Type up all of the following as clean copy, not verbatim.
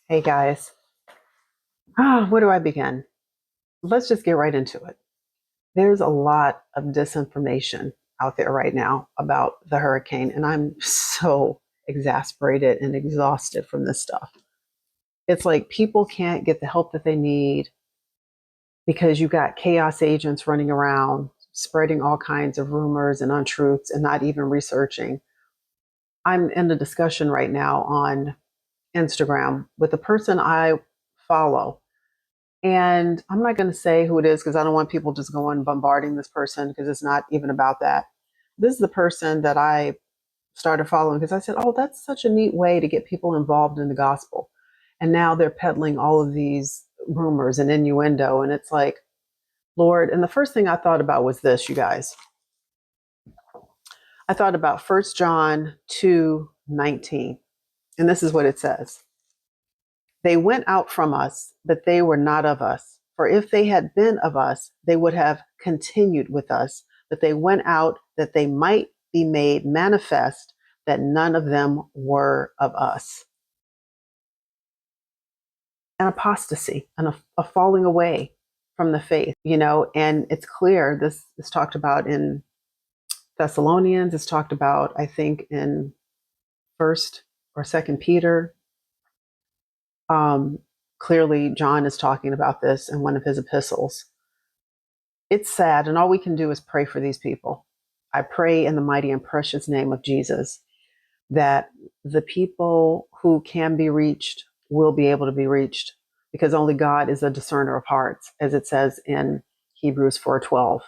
Hey guys, where do I begin? Let's just get right into it. There's a lot of disinformation out there right now about the hurricane, and I'm so exasperated and exhausted from this stuff. It's like people can't get the help that they need because you got chaos agents running around spreading all kinds of rumors and untruths and not even researching. I'm in a discussion right now on Instagram with a person I follow. And I'm not going to say who it is because I don't want people just going bombarding this person because it's not even about that. This is the person that I started following because I said, oh, that's such a neat way to get people involved in the gospel. And now they're peddling all of these rumors and innuendo. And it's like, Lord. And the first thing I thought about was this, you guys. I thought about 1 John 2:19. And this is what it says. They went out from us, but they were not of us. For if they had been of us, they would have continued with us. But they went out that they might be made manifest that none of them were of us. An apostasy and a falling away from the faith, and it's clear this is talked about in Thessalonians. It's talked about, I think, in First or Second Peter. Um, Clearly, John is talking about this in one of his epistles. It's sad, and all we can do is pray for these people. I pray in the mighty and precious name of Jesus that the people who can be reached will be able to be reached because only God is a discerner of hearts, as it says in Hebrews 4:12.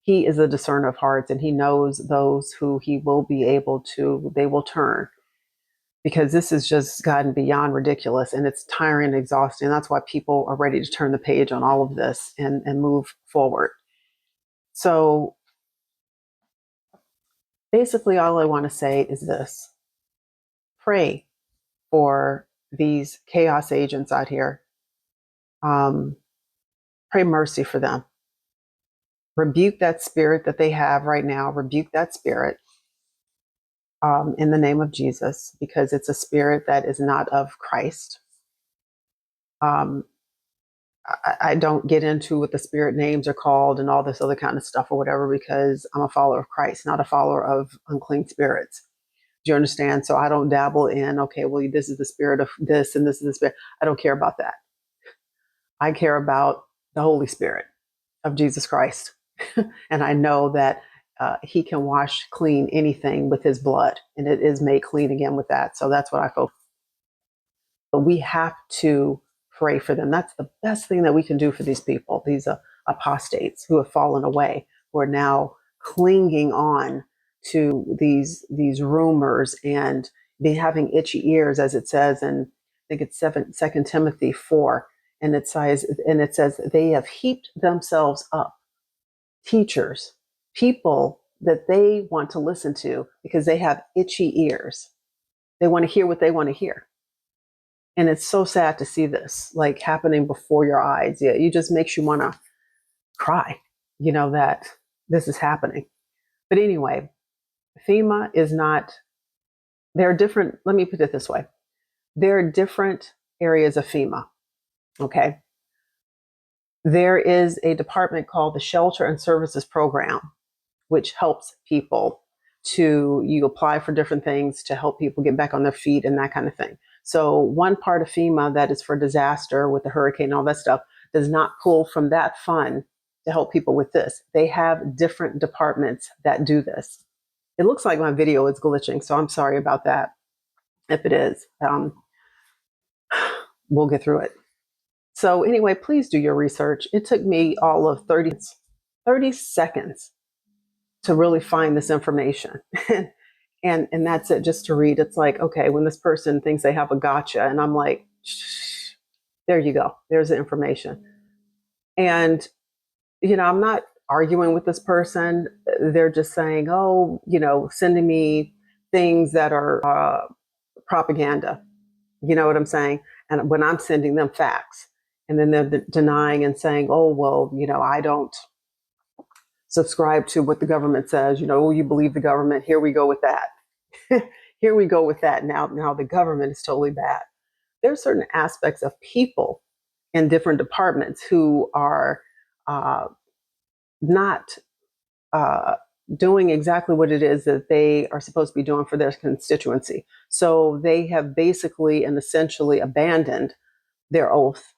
He is a discerner of hearts, and he knows those who he will be able to, they will turn, because this has just gotten beyond ridiculous and it's tiring and exhausting. That's why people are ready to turn the page on all of this and move forward. So basically, all I want to say is this: pray for these chaos agents out here. Um, Pray mercy for them. Rebuke that spirit that they have right now. Rebuke that spirit in the name of Jesus, because it's a spirit that is not of Christ. Um, I don't get into what the spirit names are called and all this other kind of stuff or whatever, because I'm a follower of Christ, not a follower of unclean spirits. Do you understand? So I don't dabble in, okay, well, this is the spirit of this and this is the spirit. I don't care about that. I care about the Holy Spirit of Jesus Christ. And I know that he can wash clean anything with his blood, and it is made clean again with that. So that's what I focus. But we have to pray for them. That's the best thing that we can do for these people, these apostates who have fallen away, who are now clinging on to these rumors and be having itchy ears, as it says in, I think it's 2 Timothy 4, and it says they have heaped themselves up, teachers, people that they want to listen to because they have itchy ears. They want to hear what they want to hear. And it's so sad to see this like happening before your eyes. Yeah, it just makes you want to cry, that this is happening. But anyway, FEMA is not, there are different, let me put it this way. There are different areas of FEMA, okay? There is a department called the Shelter and Services Program, which helps people you apply for different things to help people get back on their feet and that kind of thing. So one part of FEMA that is for disaster with the hurricane and all that stuff does not pull from that fund to help people with this. They have different departments that do this. It looks like my video is glitching, so I'm sorry about that. If it is, we'll get through it. So anyway, please do your research. It took me all of 30 seconds to really find this information. And that's it, just to read. It's like, okay, when this person thinks they have a gotcha, and I'm like, shh, there you go. There's the information. And, I'm not arguing with this person. They're just saying, oh, sending me things that are propaganda. You know what I'm saying? And when I'm sending them facts, and then they're denying and saying, oh, well, I don't subscribe to what the government says. Oh, you believe the government. Here we go with that. Here we go with that. Now the government is totally bad. there's certain aspects of people in different departments who are not doing exactly what it is that they are supposed to be doing for their constituency. So they have basically and essentially abandoned their oath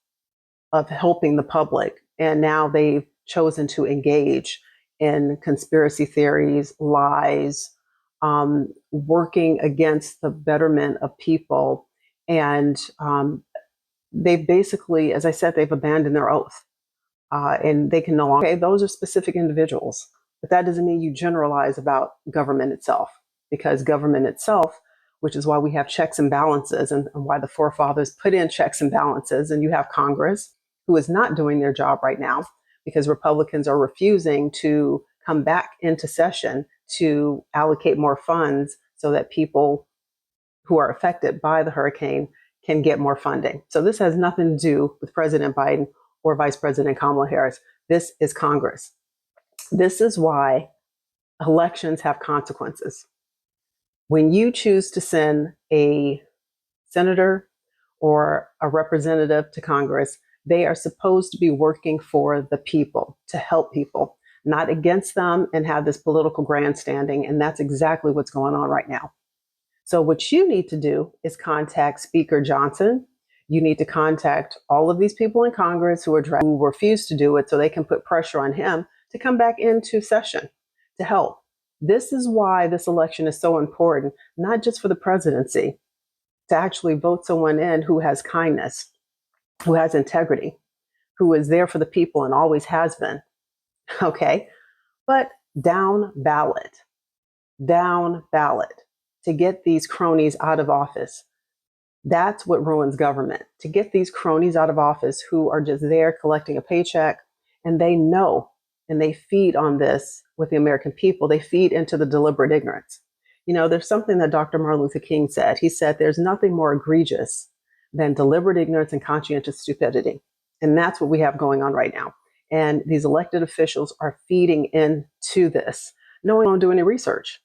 of helping the public. And now they've chosen to engage in conspiracy theories, lies, working against the betterment of people. And they basically, as I said, they've abandoned their oath. And they can no longer, okay, those are specific individuals, but that doesn't mean you generalize about government itself, because government itself, which is why we have checks and balances and why the forefathers put in checks and balances, and you have Congress who is not doing their job right now because Republicans are refusing to come back into session to allocate more funds so that people who are affected by the hurricane can get more funding. So this has nothing to do with President Biden or Vice President Kamala Harris. This is Congress. This is why elections have consequences. When you choose to send a senator or a representative to Congress, they are supposed to be working for the people, to help people, not against them and have this political grandstanding. And that's exactly what's going on right now. So what you need to do is contact Speaker Johnson. You need to contact all of these people in Congress who refuse to do it so they can put pressure on him to come back into session to help. This is why this election is so important, not just for the presidency, to actually vote someone in who has kindness, who has integrity, who is there for the people and always has been. Okay? But down ballot to get these cronies out of office. That's what ruins government, to get these cronies out of office who are just there collecting a paycheck, and they know and they feed on this with the American people. They feed into the deliberate ignorance. You know, there's something that Dr. Martin Luther King said. He said, there's nothing more egregious than deliberate ignorance and conscientious stupidity. And that's what we have going on right now. And these elected officials are feeding into this. No one won't do any research.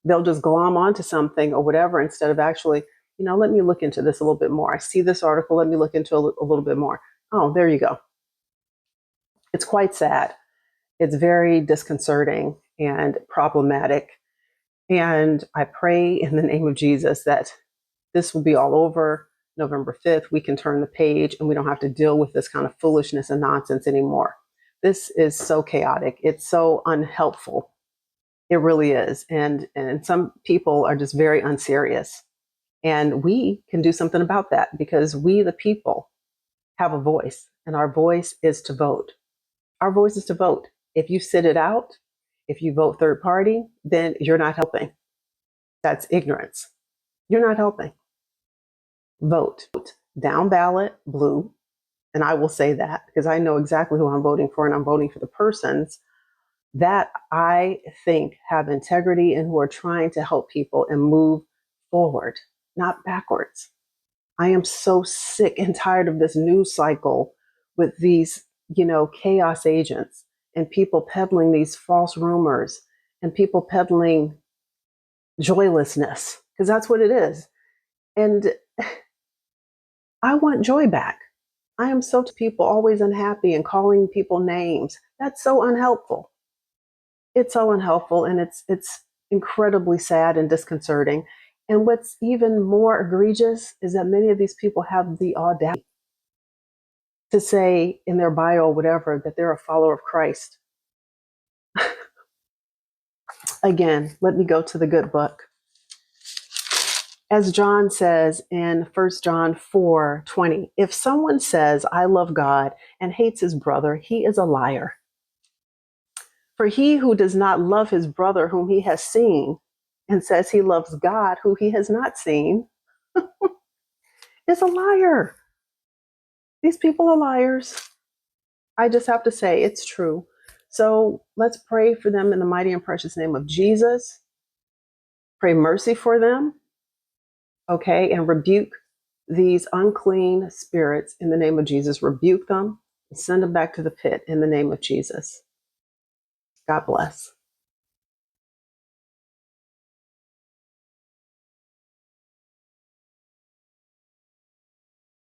They'll just glom onto something or whatever instead of actually, you know, let me look into this a little bit more. I see this article, let me look into a little bit more. Oh, there you go. It's quite sad. It's very disconcerting and problematic. And I pray in the name of Jesus that this will be all over November 5th. We can turn the page and we don't have to deal with this kind of foolishness and nonsense anymore. This is so chaotic. It's so unhelpful. It really is. And some people are just very unserious. And we can do something about that because we, the people, have a voice, and our voice is to vote. Our voice is to vote. If you sit it out, if you vote third party, then you're not helping. That's ignorance. You're not helping. Vote. Down ballot, blue. And I will say that because I know exactly who I'm voting for, and I'm voting for the persons that I think have integrity and who are trying to help people and move forward, not backwards. I am so sick and tired of this news cycle with these, chaos agents and people peddling these false rumors and people peddling joylessness, because that's what it is. And I want joy back. I am so to people always unhappy and calling people names. That's so unhelpful. It's so unhelpful, and it's incredibly sad and disconcerting. And what's even more egregious is that many of these people have the audacity to say in their bio or whatever that they're a follower of Christ. Again, let me go to the good book. As John says in 1 John 4:20, if someone says, I love God and hates his brother, he is a liar. For he who does not love his brother whom he has seen and says he loves God who he has not seen is a liar. These people are liars. I just have to say it's true. So let's pray for them in the mighty and precious name of Jesus. Pray mercy for them, okay, and rebuke these unclean spirits in the name of Jesus. Rebuke them and send them back to the pit in the name of Jesus. God bless.